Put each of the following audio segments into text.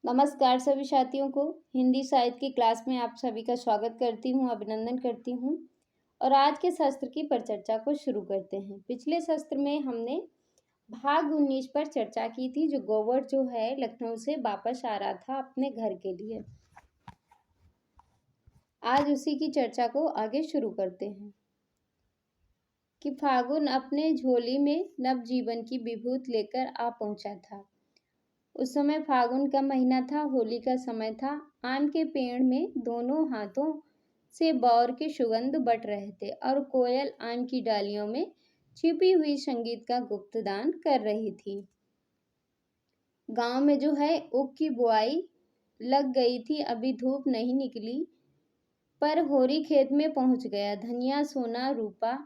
नमस्कार सभी साथियों को। हिंदी साहित्य की क्लास में आप सभी का स्वागत करती हूँ, अभिनंदन करती हूँ। और आज के शस्त्र की परिचर्चा को शुरू करते हैं। पिछले शस्त्र में हमने भाग 19 पर चर्चा की थी, जो गोवर जो है लखनऊ से वापस आ रहा था अपने घर के लिए। आज उसी की चर्चा को आगे शुरू करते हैं कि फागुन अपने झोली में नवजीवन की विभूत लेकर आ पहुंचा था। उस समय फागुन का महीना था, होली का समय था। आम के पेड़ में दोनों हाथों से बौर के सुगंध बट रहे थे और कोयल आम की डालियों में छिपी हुई संगीत का गुप्तदान कर रही थी। गांव में जो है ऊख की बुआई लग गई थी, अभी धूप नहीं निकली, पर होरी खेत में पहुंच गया। धनिया, सोना, रूपा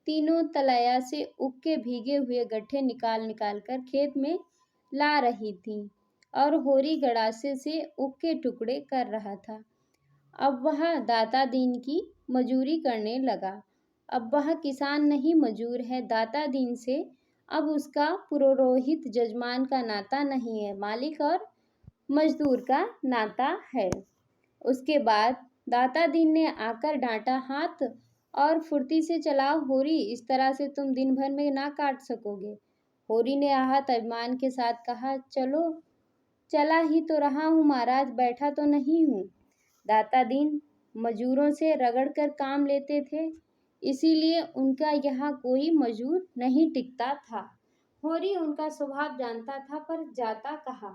तीनों तलैया से ऊख के भीगे हुए गट्ठे निकाल निकाल कर खेत में ला रही थी और होरी गड़ासे से ऊख के टुकड़े कर रहा था। अब वह दाता दीन की मजूरी करने लगा। अब वह किसान नहीं, मजूर है। दाता दीन से अब उसका पुरोहित जजमान का नाता नहीं है, मालिक और मजदूर का नाता है। उसके बाद दाता दीन ने आकर डांटा, हाथ और फुर्ती से चलाओ होरी, इस तरह से तुम दिन भर में ना काट सकोगे। होरी ने आहत अभिमान के साथ कहा, चलो चला ही तो रहा हूँ महाराज, बैठा तो नहीं हूँ। दाता दीन मजूरों से रगड़ कर काम लेते थे, इसीलिए उनका यहाँ कोई मजूर नहीं टिकता था। होरी उनका स्वभाव जानता था, पर जाता कहा।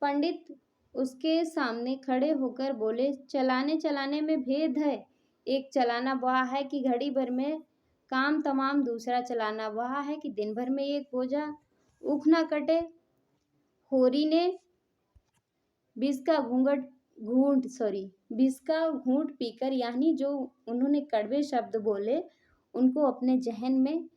पंडित उसके सामने खड़े होकर बोले, चलाने चलाने में भेद है। एक चलाना वह है कि घड़ी भर में काम तमाम, दूसरा चलाना वह है कि दिन भर में एक बोझा ऊख ना कटे। होरी ने विष का घूंट पीकर, यानी जो उन्होंने कड़वे शब्द बोले उनको अपने जहन में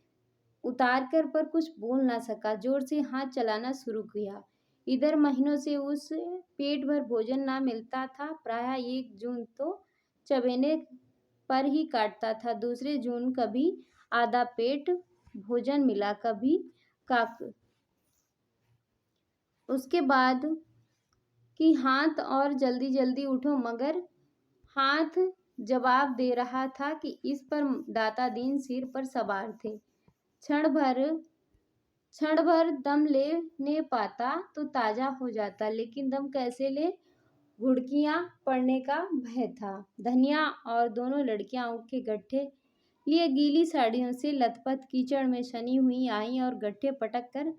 उतार कर, पर कुछ बोल ना सका। जोर से हाथ चलाना शुरू किया। इधर महीनों से उसे पेट भर भोजन ना मिलता था। प्रायः 1 जून तो चबेने पर ही काटता था, दूसरे जून कभी आधा पेट भोजन मिला, कभी काक। उसके बाद कि हाथ और जल्दी जल्दी उठो, मगर हाथ जवाब दे रहा था कि इस पर दाता दीन सिर पर सवार थे। क्षण भर दम लेने पाता तो ताजा हो जाता, लेकिन दम कैसे ले, घुड़कियां पड़ने का भय था। धनिया और दोनों लड़कियां ऊख के गट्ठे लिए गीली साड़ियों से लथपथ कीचड़ में सनी हुई आईं और गट्ठे पटक कर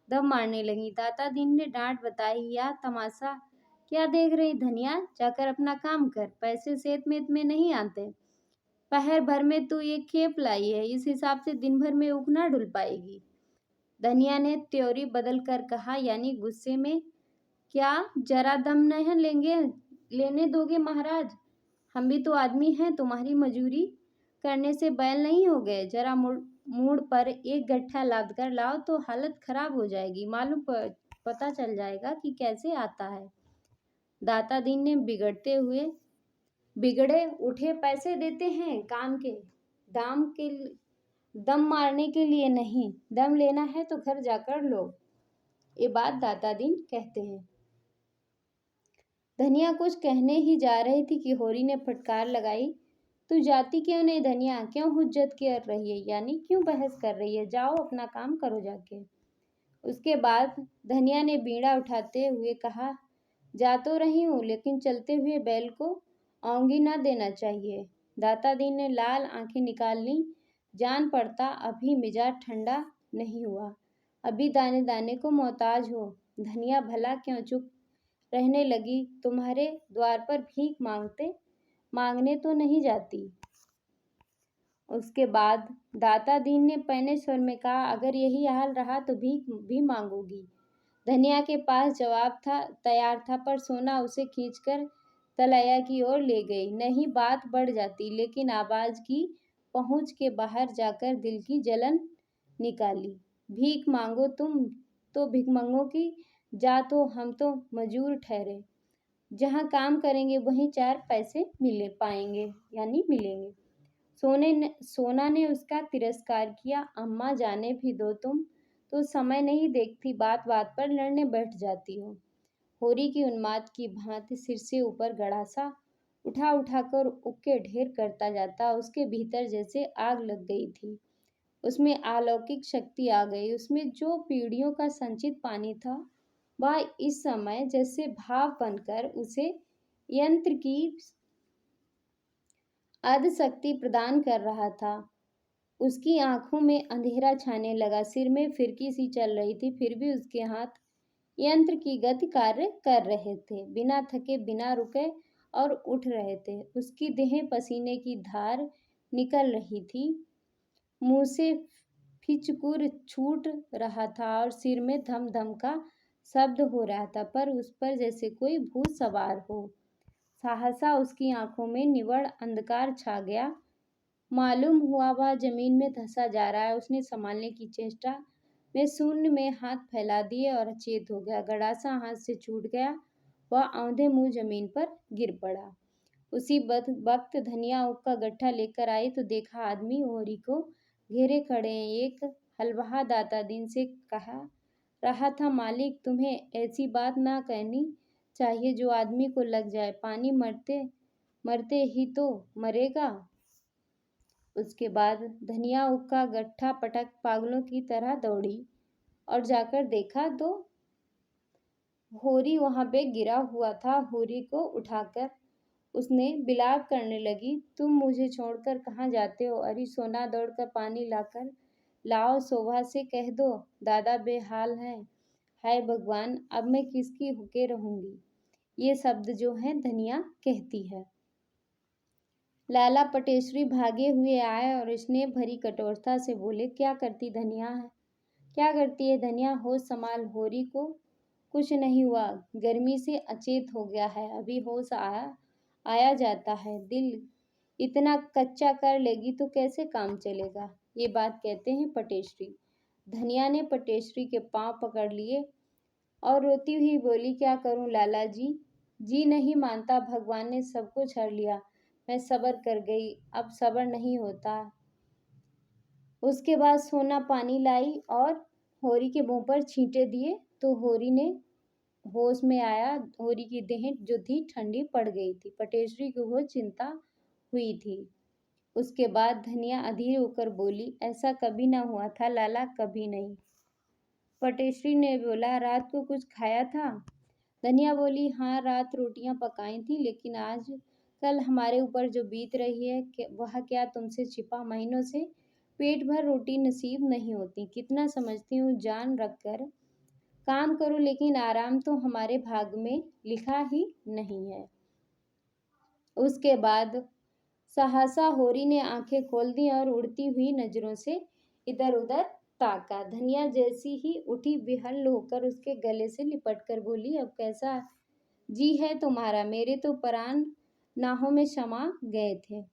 दम मारने लगी। दाता दीन ने डांट बताई, या तमाशा क्या देख रही धनिया, जाकर अपना काम कर, पैसे सेत में नहीं आते। पहर भर में तू एक खेप लाई है, इस हिसाब से दिन भर में ऊख ना ढुल पाएगी। धनिया ने त्योरी बदल कर कहा, यानी गुस्से में, क्या जरा दम नहीं लेने दोगे महाराज? हम भी तो आदमी हैं, तुम्हारी मजूरी करने से बैल नहीं हो गए। जरा मूड पर एक गट्ठा लाद कर लाओ तो हालत खराब हो जाएगी, मालूम पता चल जाएगा कि कैसे आता है। दाता दीन ने बिगड़े उठे पैसे देते हैं काम के, दम मारने के लिए नहीं। दम लेना है तो घर जाकर लो। ये बात दाता दीन कहते हैं। धनिया कुछ कहने ही जा रही थी कि होरी ने फटकार लगाई, तू जाती क्यों नहीं धनिया, क्यों हुज्जत कर रही है, यानी क्यों बहस कर रही है? जाओ अपना काम करो जाके। उसके बाद धनिया ने बीड़ा उठाते हुए कहा, जा तो रही हूँ, लेकिन चलते हुए बैल को औंगी ना देना चाहिए। दाता दीन ने लाल आंखें निकाल ली, जान पड़ता अभी मिजाज ठंडा नहीं हुआ, अभी दाने दाने को मोहताज हो। धनिया भला क्यों चुप रहने लगी, तुम्हारे द्वार पर भीख मांगने तो नहीं जाती। उसके बाद दाता दीन ने पैने स्वर में कहा, अगर यही हाल रहा तो भीख भी मांगोगी। धनिया के पास जवाब तैयार था, पर सोना उसे खींचकर तलैया की ओर ले गई। नहीं, बात बढ़ जाती, लेकिन आवाज की पहुंच के बाहर जाकर दिल की जलन निकाली। भीख मांगो तुम तो भिखमंगों की जात हो, हम तो मजूर ठहरे, जहाँ काम करेंगे वहीं 4 पैसे पाएंगे, यानी मिलेंगे। सोना ने उसका तिरस्कार किया, अम्मा जाने भी दो, तुम तो समय नहीं देखती, बात बात पर लड़ने बैठ जाती हो। होरी की उन्माद की भांति सिर से ऊपर गड़ासा उठा उठाकर उक्के ढेर करता जाता। उसके भीतर जैसे आग लग गई थी। उसमें अलौकिक शक्ति आ गई। उसमें जो पीढ़ियों का संचित पानी था, वह इस समय जैसे भाप बनकर उसे यंत्र की अध शक्ति प्रदान कर रहा था। उसकी आंखों में अंधेरा छाने लगा, सिर में फिरकी सी चल रही थी, फिर भी उसके हाथ यंत्र की गति कार्य कर रहे थे, बिना थके, बिना रुके, और उठ रहे थे। उसकी देह पसीने की धार निकल रही थी, मुंह से फिचकुर छूट रहा था और सिर में धम धम का शब्द हो रहा था, पर उस पर जैसे कोई भूत सवार हो। सहसा उसकी आंखों में निवड़ अंधकार छा गया। मालूम हुआ वह जमीन में धंसा जा रहा है। उसने संभालने की चेष्टा में शून्य में हाथ फैला दिए और अचेत हो गया। गड़ासा हाथ से छूट गया। वह औंधे मुंह जमीन पर गिर पड़ा। उसी वक्त धनिया ऊख का गट्ठा लेकर आई तो देखा आदमी होरी को घेरे खड़े हैं। एक हलवाहा दाता दिन से कहा रहा था, मालिक, तुम्हें ऐसी बात ना कहनी चाहिए जो आदमी को लग जाए। पानी मरते मरते ही तो मरेगा। उसके बाद धनिया ऊख का गट्ठा पटक पागलों की तरह दौड़ी और जाकर देखा तो होरी वहां पे गिरा हुआ था। होरी को उठाकर उसने बिलाप करने लगी, तुम मुझे छोड़कर कहाँ जाते हो? अरे सोना, दौड़कर पानी लाकर लाओ, शोभा से कह दो दादा बेहाल है। हाय भगवान, अब मैं किसकी होके रहूंगी? ये शब्द जो है धनिया कहती है। लाला पटेश्वरी भागे हुए आए और इसने भरी कठोरता से बोले, क्या करती धनिया है? क्या करती है धनिया? होश संभाल। होरी को कुछ नहीं हुआ, गर्मी से अचेत हो गया है, अभी होश आया जाता है। दिल इतना कच्चा कर लेगी तो कैसे काम चलेगा? ये बात कहते हैं पटेश्वरी। धनिया ने पटेश्वरी के पांव पकड़ लिए और रोती हुई बोली, क्या करूं लाला जी? जी नहीं मानता, भगवान ने सब कुछ हर लिया। मैं सब्र कर गई, अब सब्र नहीं होता। उसके बाद सोना पानी लाई और होरी के मुंह पर छींटे दिए तो होरी ने होश में आया। होरी की देह जो थी ठंडी पड़ गई थी। पटेश्वरी को वो चिंता हुई थी। उसके बाद धनिया अधीर होकर बोली, ऐसा कभी ना हुआ था लाला, कभी नहीं। पटेश्वरी ने बोला, रात को कुछ खाया था? धनिया बोली, हाँ, रात रोटियां पकाई थी, लेकिन आज कल हमारे ऊपर जो बीत रही है वह क्या तुमसे छिपा? महीनों से पेट भर रोटी नसीब नहीं होती। कितना समझती हूँ, जान रखकर काम करो, लेकिन आराम तो हमारे भाग में लिखा ही नहीं है। उसके बाद सहसा होरी ने आंखें खोल दी और उड़ती हुई नजरों से इधर उधर ताका। धनिया जैसी ही उठी, विहल होकर उसके गले से लिपट कर बोली, अब कैसा जी है तुम्हारा? मेरे तो प्राण नाहों में समा गए थे।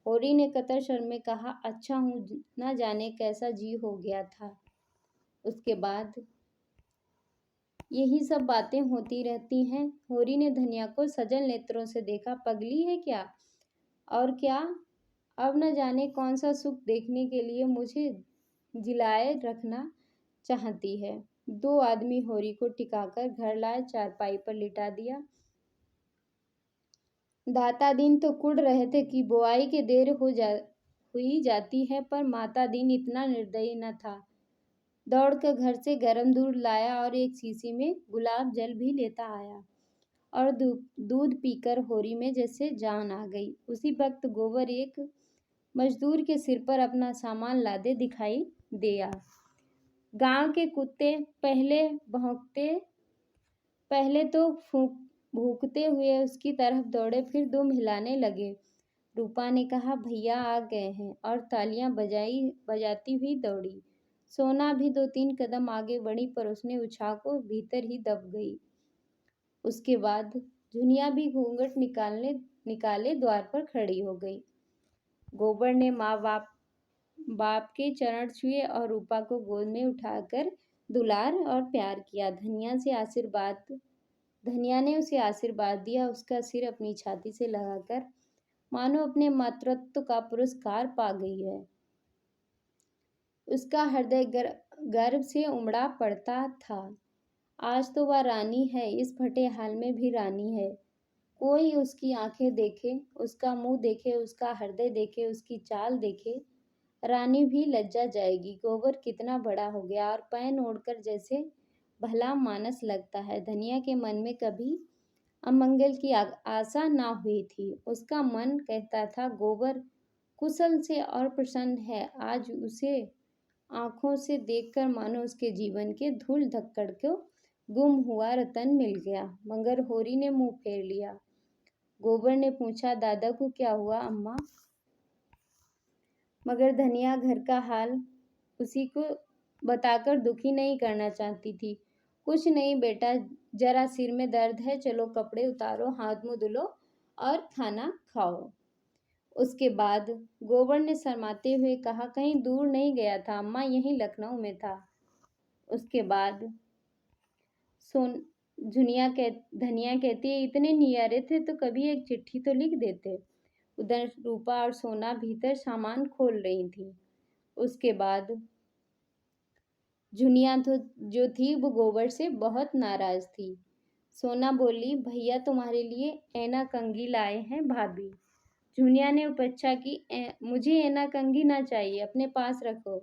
होरी ने कतर स्वर में कहा, अच्छा हूँ, ना जाने कैसा जी हो गया था। उसके बाद यही सब बातें होती रहती हैं। होरी ने धनिया को सजल नेत्रों से देखा। पगली है क्या? और क्या अब न जाने कौन सा सुख देखने के लिए मुझे जिलाए रखना चाहती है। दो आदमी होरी को टिकाकर घर लाए, चारपाई पर लिटा दिया। दाता दिन तो कुढ़ रहे थे कि बुआई के देर हुई जाती है, पर माता दिन इतना निर्दयी न था। दौड़कर घर से गर्म दूध लाया और एक शीशी में गुलाब जल भी लेता आया और दूध पीकर होरी में जैसे जान आ गई। उसी वक्त गोबर एक मजदूर के सिर पर अपना सामान लादे दिखाई दिया। गांव के कुत्ते पहले तो भूखते हुए उसकी तरफ दौड़े, फिर दुम हिलाने लगे। रूपा ने कहा, भैया आ गए हैं, और तालियां बजाती हुई दौड़ी। सोना भी 2-3 कदम आगे बढ़ी, पर उसने उछाल को भीतर ही दब गई। उसके बाद झुनिया भी घूंघट निकाले द्वार पर खड़ी हो गई। गोबर ने माँ बाप के चरण छुए और रूपा को गोद में उठाकर दुलार और प्यार किया। धनिया ने उसे आशीर्वाद दिया। उसका सिर अपनी छाती से लगाकर मानो अपने मातृत्व का पुरस्कार पा गई है। उसका हृदय गर्व से उमड़ा पड़ता था। आज तो वह रानी है, इस फटे हाल में भी रानी है। कोई उसकी आंखें देखे, उसका मुंह देखे, उसका हृदय देखे, उसकी चाल देखे, रानी भी लज्जा जाएगी। गोबर कितना बड़ा हो गया और पैन ओढ़कर जैसे भला मानस लगता है। धनिया के मन में कभी अमंगल की आशा ना हुई थी। उसका मन कहता था गोबर कुशल से और प्रसन्न है। आज उसे आंखों से देखकर मानो उसके जीवन के धूल धक्कड़ को गुम हुआ रतन मिल गया। मगर होरी ने मुंह फेर लिया। गोबर ने पूछा, दादा को क्या हुआ अम्मा? मगर धनिया घर का हाल उसी को बताकर दुखी नहीं करना चाहती थी। कुछ नहीं बेटा, जरा सिर में दर्द है, चलो कपड़े उतारो, हाथ मुंह धुलो और खाना खाओ। उसके बाद गोबर ने शर्माते हुए कहा, कहीं दूर नहीं गया था अम्मा, यहीं लखनऊ में था। उसके बाद सोन धनिया कहती है, इतने नियारे थे तो कभी एक चिट्ठी तो लिख देते। उधर रूपा और सोना भीतर सामान खोल रही थी। उसके बाद जुनिया तो जो थी वो गोबर से बहुत नाराज थी। सोना बोली, भैया तुम्हारे लिए ऐना कंघी लाए हैं भाभी। जुनिया ने उपेक्षा की, मुझे ऐना कंघी ना चाहिए, अपने पास रखो।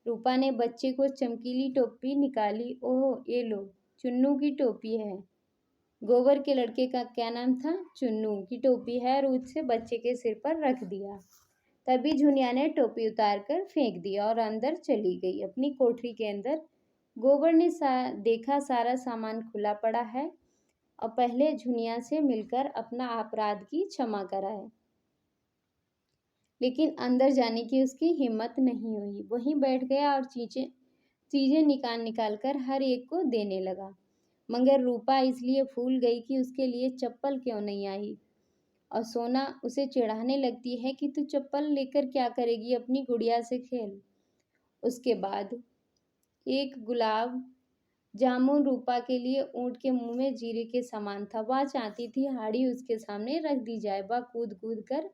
रूपा ने बच्चे को चमकीली टोपी निकाली। ओह ये लो, चुन्नू की टोपी है। गोबर के लड़के का क्या नाम था? चुन्नू की टोपी है, और उससे बच्चे के सिर पर रख दिया। तभी झुनिया ने टोपी उतारकर फेंक दिया और अंदर चली गई। अपनी कोठरी के अंदर गोबर ने देखा सारा सामान खुला पड़ा है और पहले झुनिया से मिलकर अपना अपराध की क्षमा कराए। लेकिन अंदर जाने की उसकी हिम्मत नहीं हुई। वहीं बैठ गया और चीजें निकाल निकाल कर हर एक को देने लगा। मगर रूपा इसलिए फूल गई कि उसके लिए चप्पल क्यों नहीं आई, और सोना उसे चिढ़ाने लगती है कि तू चप्पल लेकर क्या करेगी, अपनी गुड़िया से खेल। उसके बाद एक गुलाब जामुन रूपा के लिए ऊंट के मुंह में जीरे के समान था। वह चाहती थी हाड़ी उसके सामने रख दी जाए, वह कूद कूद कर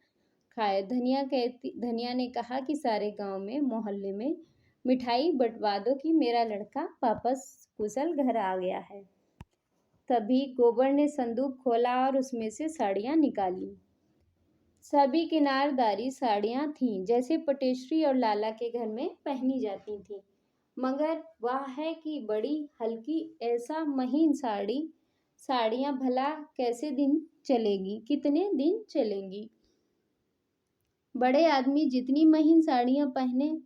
खाए। धनिया ने कहा कि सारे गांव में मोहल्ले में मिठाई बंटवा दो कि मेरा लड़का वापस कुशल घर आ गया है। तभी गोबर ने संदूक खोला और उसमें से साड़ियां निकाली। सभी किनारदारी साड़ियां थीं, जैसे पटेश्वरी और लाला के घर में पहनी जाती थीं। मगर वह है कि बड़ी हल्की, ऐसा महीन साड़ियां भला कैसे दिन चलेगी, कितने दिन चलेंगी? बड़े आदमी जितनी महीन साड़ियां पहने,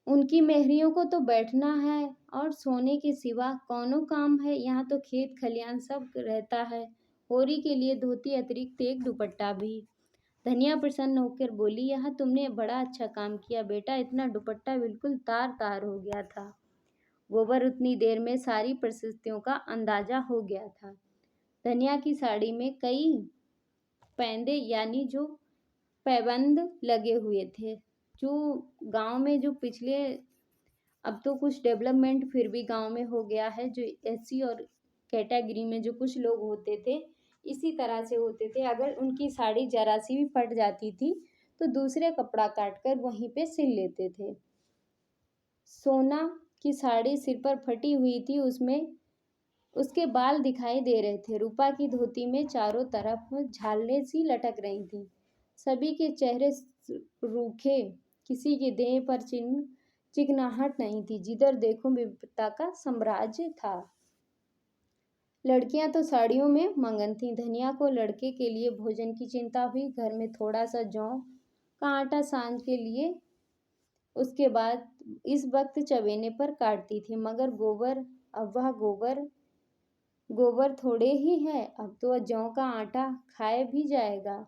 उनकी मेहरियों को तो बैठना है और सोने के सिवा कौनो काम है। यहाँ तो खेत खलियान सब रहता है। होरी के लिए धोती अतिरिक्त एक दुपट्टा भी। धनिया प्रसन्न होकर बोली, यह तुमने बड़ा अच्छा काम किया बेटा, इतना दुपट्टा बिल्कुल तार तार हो गया था। गोबर उतनी देर में सारी परिस्थितियों का अंदाजा हो गया था। धनिया की साड़ी में कई पैंदे यानी जो पैबंद लगे हुए थे। जो गांव में जो पिछले, अब तो कुछ डेवलपमेंट फिर भी गांव में हो गया है, जो एससी और कैटेगरी में जो कुछ लोग होते थे इसी तरह से होते थे। अगर उनकी साड़ी जरा सी भी फट जाती थी तो दूसरे कपड़ा काटकर वहीं पे सिल लेते थे। सोना की साड़ी सिर पर फटी हुई थी, उसमें उसके बाल दिखाई दे रहे थे। रूपा की धोती में चारों तरफ झालरें सी लटक रही थी। सभी के चेहरे रूखे, किसी के देह पर चिकनाहट नहीं थी। जिधर देखो विविधता का साम्राज्य था। लड़कियां तो साड़ियों में मगन थीं। धनिया को लड़के के लिए भोजन की चिंता हुई। घर में थोड़ा सा जौ का आटा सांझ के लिए, उसके बाद इस वक्त चवेने पर काटती थी। मगर अब वह गोबर थोड़े ही है, अब तो जौ का आटा खाए भी जाएगा।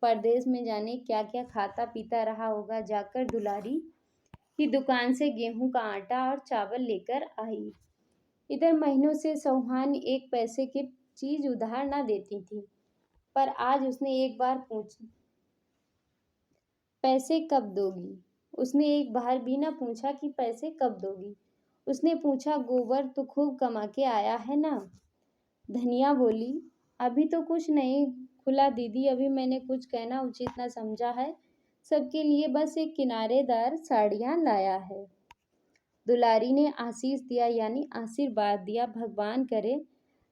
परदेश में जाने क्या क्या खाता पीता रहा होगा। जाकर दुलारी की दुकान से गेहूं का आटा और चावल लेकर आई। इधर महीनों से सौहान एक पैसे की चीज उधार ना देती थी, पर आज उसने एक बार पैसे कब दोगी? उसने एक बार भी ना पूछा कि पैसे कब दोगी। उसने पूछा, गोबर तो खूब कमा के आया है ना? धनिया बोली, अभी तो कुछ नहीं खुला दीदी, अभी मैंने कुछ कहना उचित ना समझा है। सबके लिए बस एक किनारेदार साड़ियां लाया है। दुलारी ने आशीष दिया यानी आशीर्वाद दिया, भगवान करे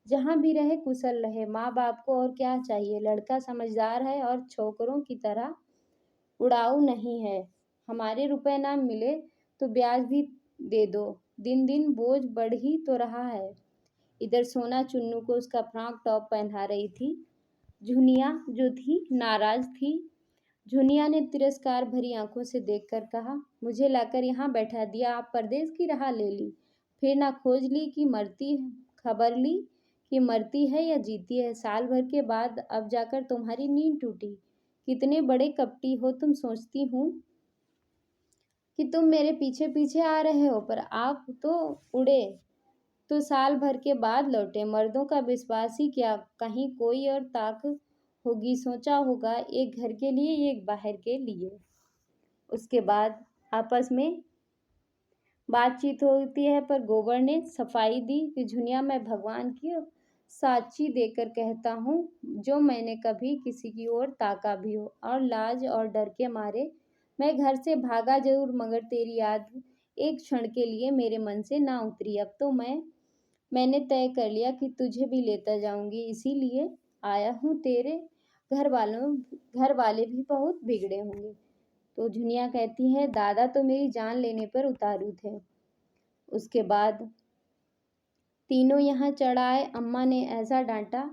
जहाँ भी रहे कुशल रहे। माँ बाप को और क्या चाहिए। लड़का समझदार है और छोकरों की तरह उड़ाऊ नहीं है। हमारे रुपए ना मिले तो ब्याज भी दे दो। दिन दिन बोझ बढ़ ही तो रहा है। इधर सोना चुन्नू को उसका फ्रॉक टॉप पहना रही थी। झुनिया जो थी नाराज थी। झुनिया ने तिरस्कार भरी आंखों से देखकर कहा, मुझे लाकर यहाँ बैठा दिया, आप परदेश की राह ले ली, फिर ना खोज ली कि मरती खबर ली कि मरती है या जीती है। साल भर के बाद अब जाकर तुम्हारी नींद टूटी। कितने बड़े कपटी हो तुम। सोचती हूँ कि तुम मेरे पीछे पीछे आ रहे हो, पर आप तो उड़े तो साल भर के बाद लौटे। मर्दों का विश्वास ही क्या, कहीं कोई और ताक होगी। सोचा होगा एक घर के लिए एक बाहर के लिए। उसके बाद आपस में बातचीत होती है, पर गोबर ने सफाई दी कि झुनिया, मैं भगवान की साक्षी देकर कहता हूँ, जो मैंने कभी किसी की ओर ताका भी हो और लाज और डर के मारे मैं घर से भागा जरूर, मगर तेरी याद एक क्षण के लिए मेरे मन से ना उतरी। अब तो मैंने तय कर लिया कि तुझे भी लेता जाऊंगी, इसीलिए आया हूँ। तेरे घर वाले भी बहुत बिगड़े होंगे। तो झुनिया कहती है, दादा तो मेरी जान लेने पर उतारू थे। उसके बाद तीनों यहाँ चढ़ आए। अम्मा ने ऐसा डांटा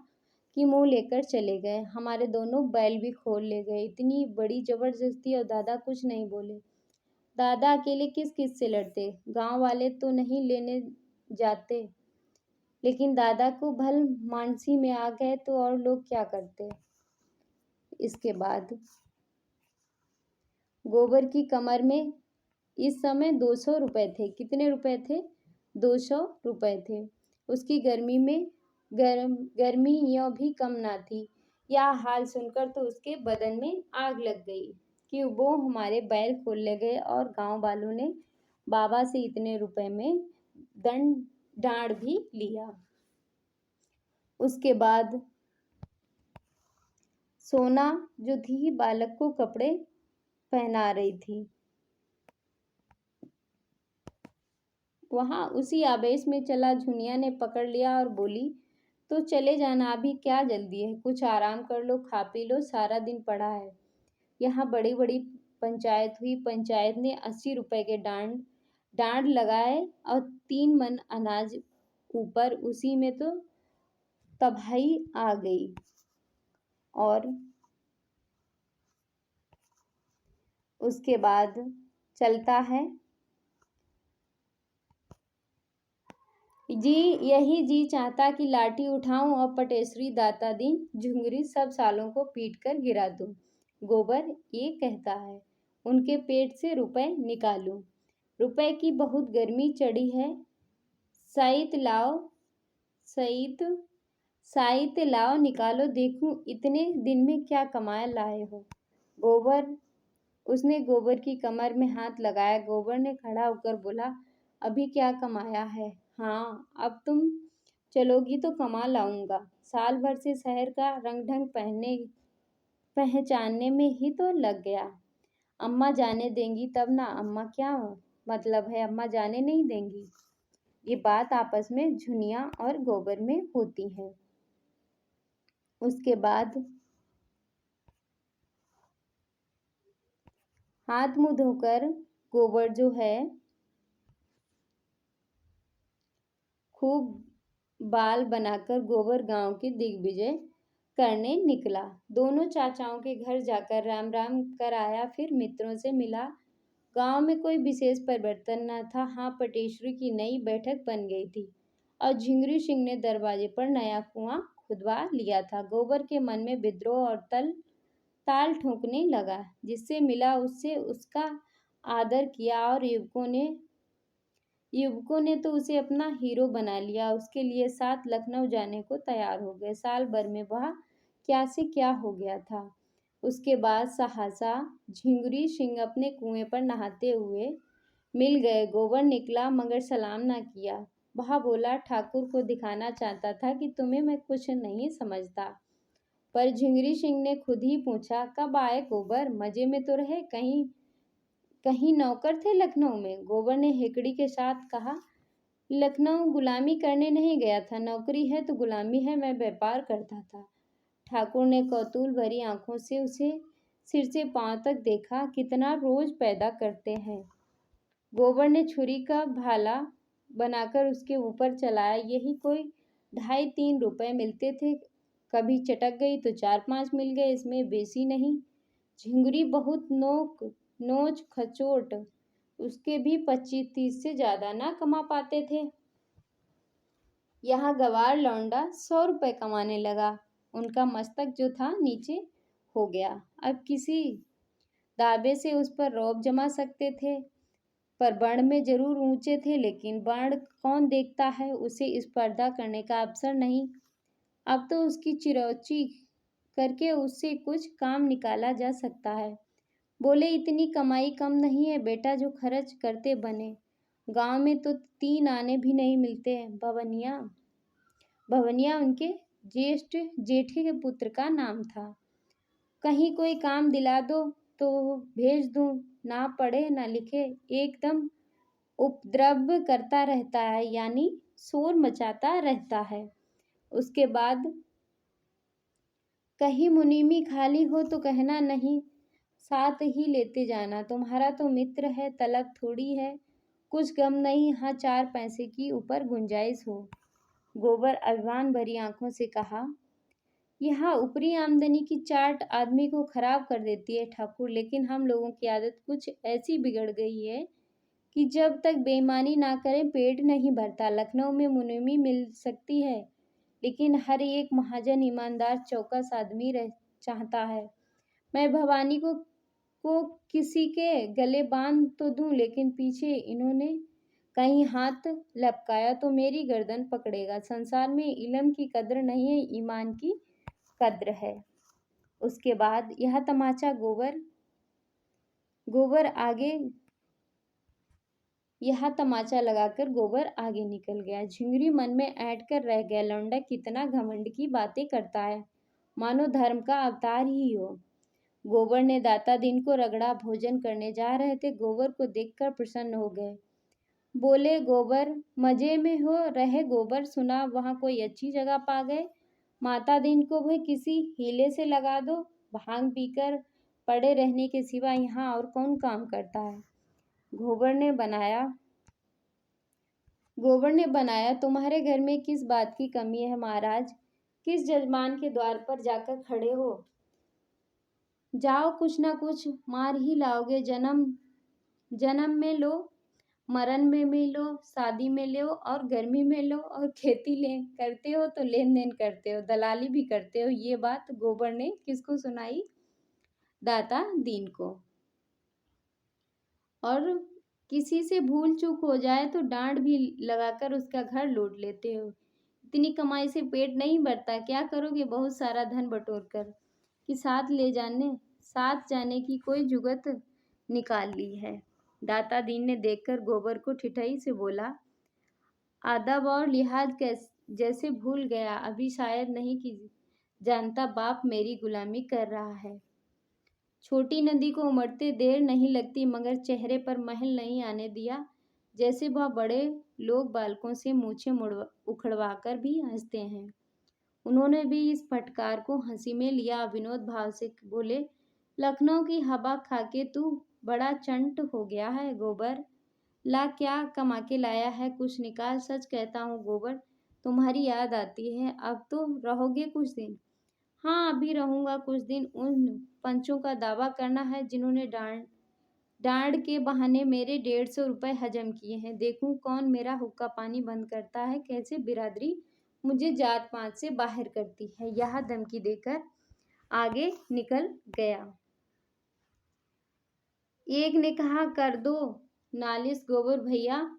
कि मुंह लेकर चले गए। हमारे दोनों बैल भी खोल ले गए। इतनी बड़ी जबरदस्ती और दादा कुछ नहीं बोले। दादा अकेले किस किस से लड़ते। गांव वाले तो नहीं लेने जाते, लेकिन दादा को भल मानसी में आ गए तो और लोग क्या करते। इसके बाद गोबर की कमर में इस समय 200 रुपए थे। कितने रुपए थे? 200 रुपए थे। उसकी गर्मी में गर्मी यों भी कम ना थी। यह हाल सुनकर तो उसके बदन में आग लग गई कि वो हमारे बैल खोल ले गए और गांव वालों ने बाबा से इतने रुपए में डांड भी लिया। उसके बाद सोना जो थी बालक को कपड़े पहना रही थी। वहां उसी आवेश में चला। झुनिया ने पकड़ लिया और बोली, तो चले जाना, अभी क्या जल्दी है, कुछ आराम कर लो, खा पी लो, सारा दिन पड़ा है। यहाँ बड़ी बड़ी पंचायत हुई। पंचायत ने 80 रुपए के डांड लगाए और 3 मन अनाज ऊपर। उसी में तो तबाही आ गई। और उसके बाद चलता है जी, यही जी चाहता कि लाठी उठाऊं और पटेश्वरी दाता दिन झुंगरी सब सालों को पीट कर गिरा दूं। गोबर ये कहता है, उनके पेट से रुपए निकालूं। रुपए की बहुत गर्मी चढ़ी है। साइत लाओ, साइत साइत लाओ, निकालो, देखूं इतने दिन में क्या कमाया लाए हो। गोबर उसने गोबर की कमर में हाथ लगाया। गोबर ने खड़ा होकर बोला, अभी क्या कमाया है। हाँ, अब तुम चलोगी तो कमा लाऊंगा। साल भर से शहर का रंग ढंग पहचानने में ही तो लग गया। अम्मा जाने देंगी तब ना। अम्मा क्या मतलब है, अम्मा जाने नहीं देंगी। ये बात आपस में झुनिया और गोबर में होती है। उसके बाद हाथ मुंह धोकर गोबर जो है खूब बाल बनाकर गोबर गांव की दिग्विजय करने निकला। दोनों चाचाओं के घर जाकर राम राम कर आया, फिर मित्रों से मिला। गांव में कोई विशेष परिवर्तन न था। हाँ, पटेश्वरी की नई बैठक बन गई थी और झिंगरी सिंह ने दरवाजे पर नया कुआं खुदवा लिया था। गोबर के मन में विद्रोह और ताल ठोकने लगा। जिससे मिला उससे उसका आदर किया और युवकों ने तो उसे अपना हीरो बना लिया। उसके लिए साथ लखनऊ जाने को तैयार हो गए। साल भर में वह क्या से क्या हो गया था। उसके बाद सहसा झिंगुरी सिंह अपने कुएं पर नहाते हुए मिल गए। गोबर निकला मगर सलाम ना किया। वह बोला, ठाकुर को दिखाना चाहता था कि तुम्हें मैं कुछ नहीं समझता। पर झिंगुरी सिंह ने खुद ही पूछा, कब आए गोबर, मजे में तो रहे, कहीं कहीं नौकर थे लखनऊ में? गोबर ने हेकड़ी के साथ कहा। लखनऊ गुलामी करने नहीं गया था। नौकरी है तो गुलामी है, मैं व्यापार करता था। ठाकुर ने कौतूहल भरी आंखों से उसे सिर से पांव तक देखा। कितना रोज पैदा करते हैं? गोबर ने छुरी का भाला बनाकर उसके ऊपर चलाया। यही कोई 2.5-3 रुपए मिलते थे। कभी चटक गई तो 4-5 मिल गए, इसमें बेसी नहीं। झिंगुरी बहुत नोच खचोट, उसके भी 25-30 से ज्यादा ना कमा पाते थे। यहाँ गवार लौंडा 100 रुपए कमाने लगा। उनका मस्तक जो था नीचे हो गया। अब किसी दावे से उस पर रौब जमा सकते थे, पर बण में जरूर ऊंचे थे, लेकिन बण कौन देखता है? उसे स्पर्धा करने का अवसर नहीं। अब तो उसकी चिरौची करके उससे कुछ काम निकाला जा सकता है। बोले, इतनी कमाई कम नहीं है बेटा जो खर्च करते बने। गांव में तो 3 आने भी नहीं मिलते। भवनिया उनके जेठे के पुत्र का नाम था। कहीं कोई काम दिला दो तो भेज दूं। ना पढ़े ना लिखे, एकदम उपद्रव करता रहता है, यानी शोर मचाता रहता है। उसके बाद कहीं मुनीमी खाली हो तो कहना नहीं, साथ ही लेते जाना। तुम्हारा तो मित्र है, तलब थोड़ी है। कुछ गम नहीं, हाँ 4 पैसे की ऊपर गुंजाइश हो। गोबर अभिमान भरी आंखों से कहा। यहाँ ऊपरी आमदनी की चाट आदमी को खराब कर देती है ठाकुर, लेकिन हम लोगों की आदत कुछ ऐसी बिगड़ गई है कि जब तक बेईमानी ना करें पेट नहीं भरता। लखनऊ में मुनीमी मिल सकती है, लेकिन हर एक महाजन ईमानदार चौकस आदमी चाहता है। मैं भवानी को किसी के गले बांध तो दूं, लेकिन पीछे इन्होंने कहीं हाथ लपकाया तो मेरी गर्दन पकड़ेगा। संसार में इल्म की कद्र नहीं है, ईमान की कद्र है। उसके बाद यह तमाचा लगाकर गोबर आगे निकल गया। झिंगुरी मन में ऐंठ कर रह गया। लौंडा कितना घमंड की बातें करता है, मानो धर्म का अवतार ही हो। गोबर ने दाता दिन को रगड़ा। भोजन करने जा रहे थे। गोबर को देखकर प्रसन्न हो गए। बोले, गोबर मजे में हो रहे? गोबर, सुना वहां कोई अच्छी जगह पा गए। माता दिन को भाई किसी हीले से लगा दो। भांग पीकर पड़े रहने के सिवा यहाँ और कौन काम करता है? गोबर ने बनाया। तुम्हारे घर में किस बात की कमी है महाराज? किस जजमान के द्वार पर जाकर खड़े हो? जाओ, कुछ ना कुछ मार ही लाओगे। जन्म में लो, मरण में लो, शादी में लो और गर्मी में लो, और खेती करते हो तो लेन देन करते हो, दलाली भी करते हो। ये बात गोबर ने किसको सुनाई? दाता दीन को। और किसी से भूल चूक हो जाए तो डांट भी लगाकर उसका घर लूट लेते हो। इतनी कमाई से पेट नहीं भरता, क्या करोगे बहुत सारा धन बटोर कर? कि साथ जाने की कोई जुगत निकाल ली है। दाता दीन ने देखकर गोबर को ठिठई से बोला, अदब और लिहाज जैसे भूल गया। अभी शायद नहीं कि जानता बाप मेरी गुलामी कर रहा है। छोटी नदी को उमड़ते देर नहीं लगती, मगर चेहरे पर महल नहीं आने दिया। जैसे वह बड़े लोग बालकों से मूछें उखड़वा कर भी हंसते हैं। उन्होंने भी इस फटकार को हंसी में लिया। विनोद भाव से बोले, लखनऊ की हवा खाके तू बड़ा चंट हो गया है गोबर। ला, क्या कमा के लाया है? कुछ निकाल। सच कहता हूँ गोबर, तुम्हारी याद आती है। अब तो रहोगे कुछ दिन? हाँ, अभी रहूंगा कुछ दिन। उन पंचों का दावा करना है जिन्होंने डांड के बहाने मेरे 150 रुपए हजम किए हैं। देखूं कौन मेरा हुक्का पानी बंद करता है, कैसे बिरादरी मुझे जात पात से बाहर करती है। यह धमकी देकर आगे निकल गया। एक ने कहा, कर दो नालिश गोबर भैया,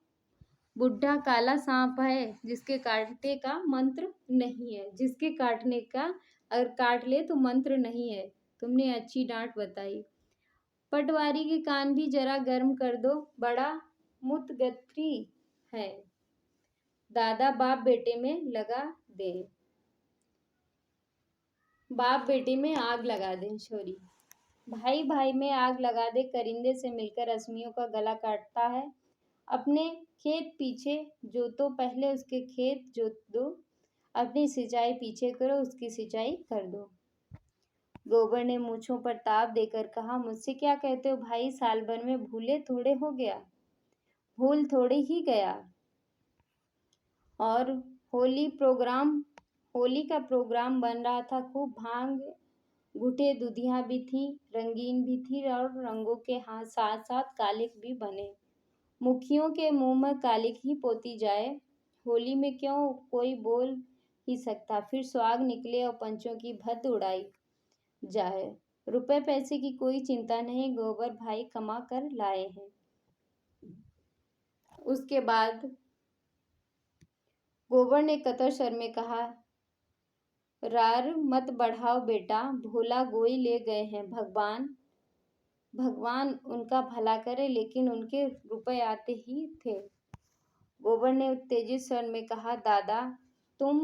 बुढ़ा काला सांप है जिसके काटने का मंत्र नहीं है। जिसके काटने का अगर काट ले तो मंत्र नहीं है। तुमने अच्छी डांट बताई। पटवारी के कान भी जरा गर्म कर दो, बड़ा मुतगत्री है। दादा बाप बेटे में आग लगा दे। छोरी भाई भाई में आग लगा दे, करिंदे से मिलकर रश्मियों का गला काटता है। अपने खेत पीछे जोतो, पहले उसके खेत जोत दो, अपनी सिंचाई पीछे करो, उसकी सिंचाई कर दो। गोबर ने मूंछों पर ताव देकर कहा, मुझसे क्या कहते हो भाई, साल भर में भूले थोड़े हो गया, भूल थोड़े ही गया। और होली प्रोग्राम होली का प्रोग्राम बन रहा था, खूब भांग घुटे, दुधिया भी थी, रंगीन भी थी, और रंगों के हाथ साथ साथ कालिक भी बने। मुखियों के मुंह में कालिक ही पोती जाए, होली में क्यों कोई बोल ही सकता। फिर सुहाग निकले और पंचों की भद्द उड़ाई जाए। रुपए पैसे की कोई चिंता नहीं, गोबर भाई कमा कर लाए हैं। उसके बाद गोबर ने कतर स्वर में कहा, रार मत बढ़ाओ बेटा, भोला गोई ले गए हैं, भगवान भगवान उनका भला करे, लेकिन उनके रुपए आते ही थे। गोबर ने उत्तेजित स्वर में कहा, दादा तुम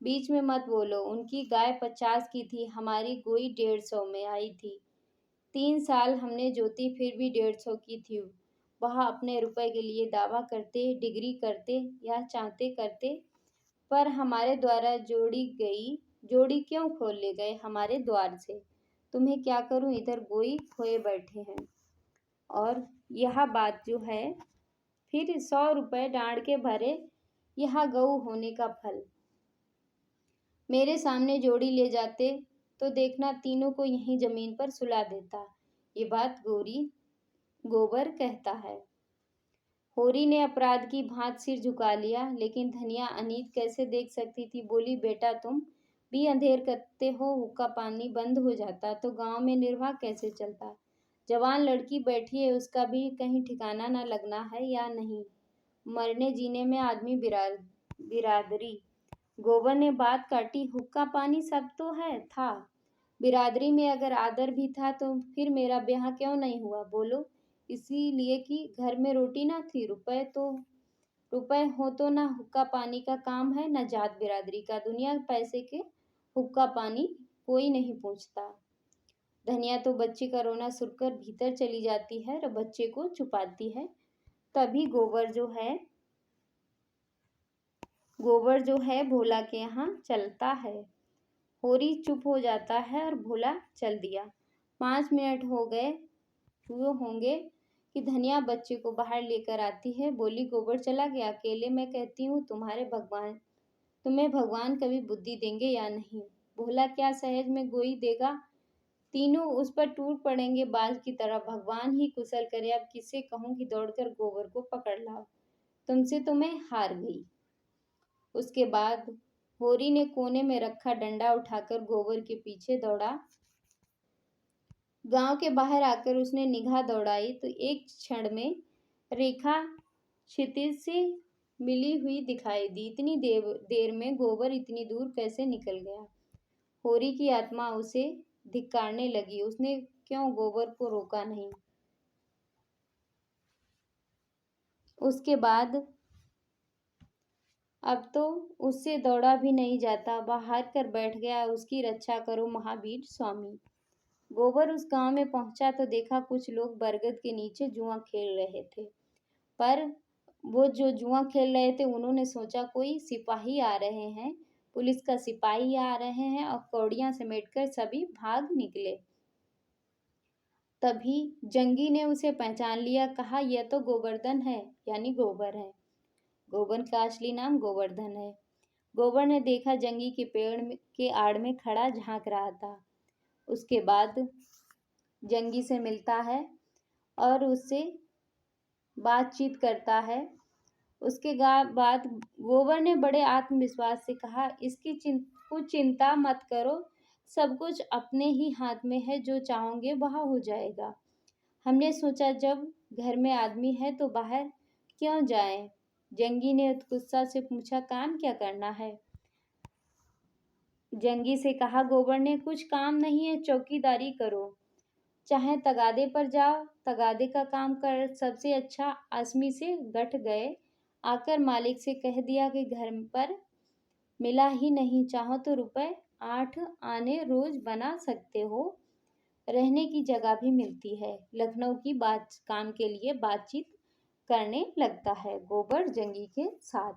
बीच में मत बोलो, उनकी गाय 50 की थी, हमारी गोई 150 में आई थी। 3 साल हमने जोती, फिर भी 150 की थी। वह अपने रुपए के लिए दावा करते, डिग्री करते या चाहते करते, पर हमारे द्वारा जोड़ी क्यों खोल ले गए हमारे द्वार से। तुम्हें क्या करूं, इधर गोई खोए बैठे हैं। और यह बात जो है, फिर 100 रुपए डांड के भरे, यह गऊ होने का फल। मेरे सामने जोड़ी ले जाते तो देखना, तीनों को यहीं जमीन पर सुला देता। ये बात गोबर कहता है। होरी ने अपराध की भांति सिर झुका लिया, लेकिन धनिया अनीत कैसे देख सकती थी। बोली, बेटा तुम भी अंधेर करते हो, हुक्का पानी बंद हो जाता तो गांव में निर्वाह कैसे चलता। जवान लड़की बैठी है, उसका भी कहीं ठिकाना न लगना है या नहीं। मरने जीने में आदमी बिरादरी। गोबर ने बात काटी, हुक्का पानी सब तो है था, बिरादरी में अगर आदर भी था तो फिर मेरा ब्याह क्यों नहीं हुआ। बोलो, इसीलिए कि घर में रोटी ना थी। रुपए हो तो ना हुक्का पानी का काम है, ना जात बिरादरी का। दुनिया पैसे के हुक्का पानी कोई नहीं पूछता। धनिया तो बच्चे का रोना सुनकर भीतर चली जाती है और बच्चे को छुपाती है। तभी गोबर जो है भोला के यहाँ चलता है। होरी चुप हो जाता है और भोला चल दिया। 5 मिनट हुए होंगे कि धनिया बच्चे को बाहर लेकर आती है। बोली, गोबर चला गया अकेले। मैं कहती हूँ तुम्हें भगवान कभी बुद्धि देंगे या नहीं। भोला क्या सहज में गोई देगा, तीनों उस पर टूट पड़ेंगे बाज की तरह। भगवान ही कुशल करे, अब किसे कहूँ कि दौड़कर गोबर को पकड़ लाओ, तुमसे तो मैं हार गई। उसके बाद होरी ने कोने में रखा डंडा उठाकर गोबर के पीछे दौड़ा। गांव के बाहर आकर उसने निगाह दौड़ाई तो एक क्षण में रेखा क्षितिज से मिली हुई दिखाई दी। इतनी देर में गोबर इतनी दूर कैसे निकल गया। होरी की आत्मा उसे धिक्कारने लगी, उसने क्यों गोबर को रोका नहीं। उसके बाद अब तो उससे दौड़ा भी नहीं जाता, वह हार कर बैठ गया। उसकी रक्षा करो महावीर स्वामी। गोबर उस गांव में पहुंचा तो देखा कुछ लोग बरगद के नीचे जुआ खेल रहे थे। पर वो जो जुआ खेल रहे थे, उन्होंने सोचा कोई सिपाही आ रहे हैं, पुलिस का सिपाही आ रहे हैं, और कौड़ियां समेटकर सभी भाग निकले। तभी जंगी ने उसे पहचान लिया, कहा, यह तो गोवर्धन है, यानी गोबर है। गोबर का असली नाम गोवर्धन है। गोबर ने देखा जंगी के के आड़ में खड़ा झांक रहा था। उसके बाद जंगी से मिलता है और उससे बातचीत करता है। उसके बाद गोबर ने बड़े आत्मविश्वास से कहा, इसकी कुछ चिंता मत करो, सब कुछ अपने ही हाथ में है, जो चाहोगे वह हो जाएगा। हमने सोचा जब घर में आदमी है तो बाहर क्यों जाएं। जंगी ने उत्सुकता से पूछा, काम क्या करना है। जंगी से कहा गोबर ने, कुछ काम नहीं है, चौकीदारी करो, चाहे तगादे पर जाओ, तगादे का काम कर। सबसे अच्छा आसमी से गठ गए, आकर मालिक से कह दिया कि घर पर मिला ही नहीं, चाहो तो रुपए 8 आने रोज बना सकते हो। रहने की जगह भी मिलती है। लखनऊ की बात काम के लिए बातचीत करने लगता है गोबर जंगी के साथ।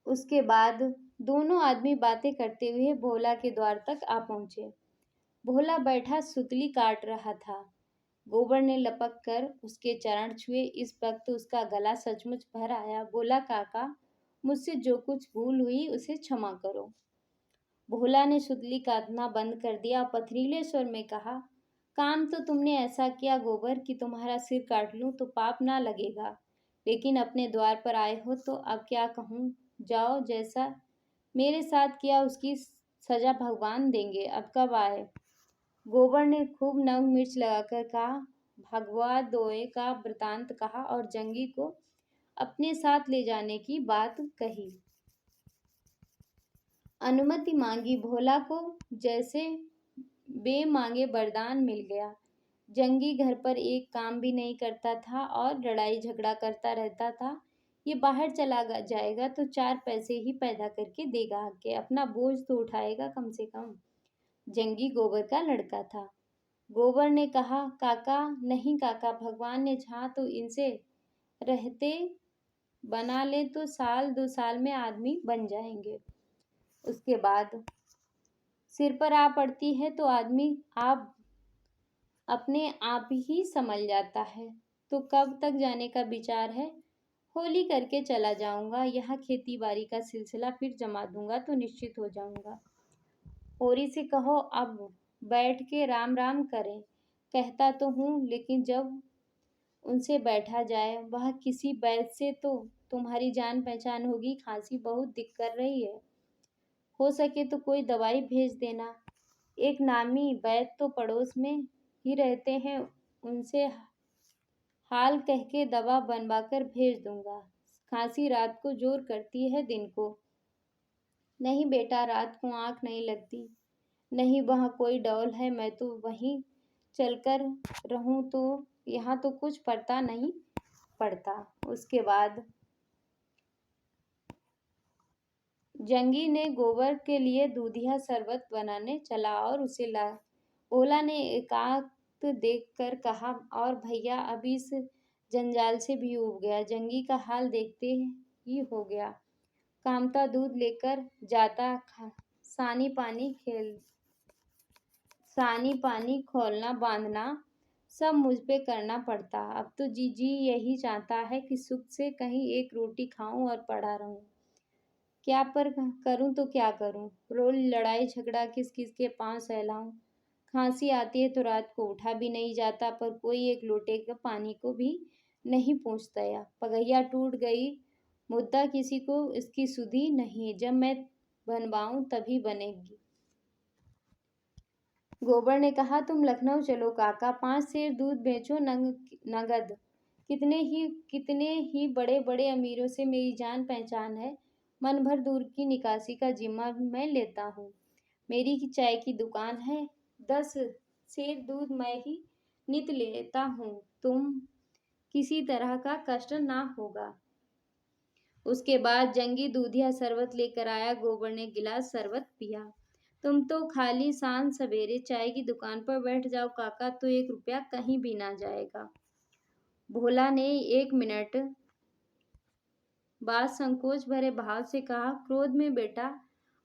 उसके बाद दोनों आदमी बातें करते हुए भोला के द्वार तक आ पहुंचे। भोला बैठा सुतली काट रहा था। गोबर ने लपक कर उसके चरण छुए। इस वक्त उसका गला सचमुच भर आया। बोला, काका, मुझसे जो कुछ भूल हुई उसे क्षमा करो। भोला ने सुतली काटना बंद कर दिया। पथरीले स्वर में कहा, काम तो तुमने ऐसा किया गोबर कि तुम्हारा सिर काट लूं तो पाप ना लगेगा, लेकिन अपने द्वार पर आए हो तो अब क्या कहूं। जाओ, जैसा मेरे साथ किया उसकी सजा भगवान देंगे। अब कब आए। गोबर ने खूब नमक मिर्च लगाकर कहा, भगवा दोए का वृतांत कहा और जंगी को अपने साथ ले जाने की बात कही। अनुमति मांगी। भोला को जैसे बेमांगे वरदान मिल गया। जंगी घर पर एक काम भी नहीं करता था और लड़ाई झगड़ा करता रहता था। ये बाहर चला जाएगा तो 4 पैसे ही पैदा करके देगा, आगे अपना बोझ तो उठाएगा कम से कम। जंगी गोबर का लड़का था। गोबर ने कहा, काका, नहीं काका, भगवान ने चाहा तो इनसे रहते बना ले तो 1-2 साल में आदमी बन जाएंगे। उसके बाद सिर पर आ पड़ती है तो आदमी आप अपने आप ही संभल जाता है। तो कब तक जाने का विचार है। होली करके चला जाऊंगा। यहाँ खेती बाड़ी का सिलसिला फिर जमा दूंगा तो निश्चित हो जाऊंगा। होरी से कहो अब बैठ के राम राम करें। कहता तो हूँ, लेकिन जब उनसे बैठा जाए, वह किसी वैद्य से तो तुम्हारी जान पहचान होगी। खांसी बहुत दिख कर रही है, हो सके तो कोई दवाई भेज देना। एक नामी वैद्य तो पड़ोस में ही रहते हैं, उनसे हाल कह के दवा बनवाकर भेज दूंगा। खांसी रात को जोर करती है, दिन को नहीं बेटा, रात को आंख नहीं लगती। नहीं, वहाँ कोई डॉल है, मैं तो वहीं चलकर रहूं तो यहाँ तो कुछ पड़ता नहीं पड़ता। उसके बाद जंगी ने गोबर के लिए दूधिया शरबत बनाने चला और उसे ला। भोला ने एकांत देख कर कहा, और भैया अब इस जंजाल से भी उब गया। जंगी का हाल देखते ही हो गया। कामता दूध लेकर जाता, सानी पानी खोलना बांधना सब मुझ पे करना पड़ता। अब तो जीजी यही चाहता है कि सुख से कहीं एक रोटी खाऊं और पड़ा रहूं। क्या पर करूं तो क्या करूं। रोज लड़ाई झगड़ा किस किस के पांव सहलाऊं। खांसी आती है तो रात को उठा भी नहीं जाता, पर कोई एक लोटे के पानी को भी नहीं पूछता। या पगैया टूट गई, मुद्दा किसी को इसकी सुधी नहीं। जब मैं बनवाऊं तभी बनेगी। गोबर ने कहा, तुम लखनऊ चलो काका, 5 सेर दूध बेचो नगद। कितने ही बड़े बड़े अमीरों से मेरी जान पहचान है। मन भर दूध की निकासी का जिम्मा मैं लेता हूँ। मेरी की चाय की दुकान है। 10 सेर दूध मैं ही नित लेता हूँ। तुम किसी तरह का कष्ट ना होगा। उसके बाद जंगी दूधिया शरबत लेकर आया। गोबर ने गिलास शरबत पिया। तुम तो खाली शाम सवेरे चाय की दुकान पर बैठ जाओ काका, तो 1 रुपया कहीं भी ना जाएगा। भोला ने 1 मिनट बाद संकोच भरे भाव से कहा, क्रोध में बेटा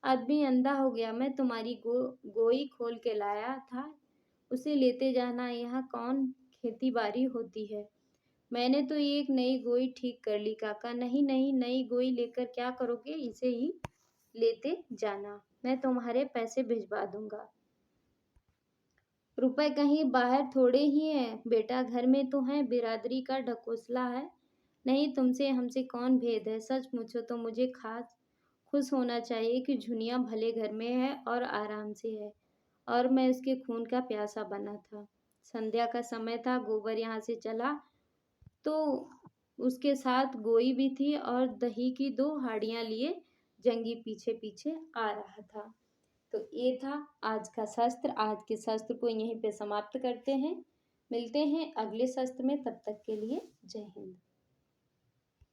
आदमी अंधा हो गया। मैं तुम्हारी गोई खोल के लाया था, उसे लेते जाना। यहाँ कौन खेती बाड़ी होती है। मैंने तो एक नई गोई ठीक कर ली काका। नहीं नहीं, नई गोई लेकर क्या करोगे, इसे ही लेते जाना, मैं तुम्हारे पैसे भिजवा दूंगा। रुपए कहीं बाहर थोड़े ही हैं बेटा, घर में तो हैं। बिरादरी का ढकोसला है। नहीं, तुमसे हमसे कौन भेद है। सच पूछो तो मुझे खास खुश होना चाहिए कि झुनिया भले घर में है और आराम से है, और मैं उसके खून का प्यासा बना था। संध्या का समय था। गोबर यहाँ से चला तो उसके साथ गोई भी थी और दही की 2 हाड़ियां लिए जंगी पीछे पीछे आ रहा था। तो ये था आज का शस्त्र। आज के शस्त्र को यहीं पे समाप्त करते हैं। मिलते हैं अगले शस्त्र में, तब तक के लिए जय हिंद।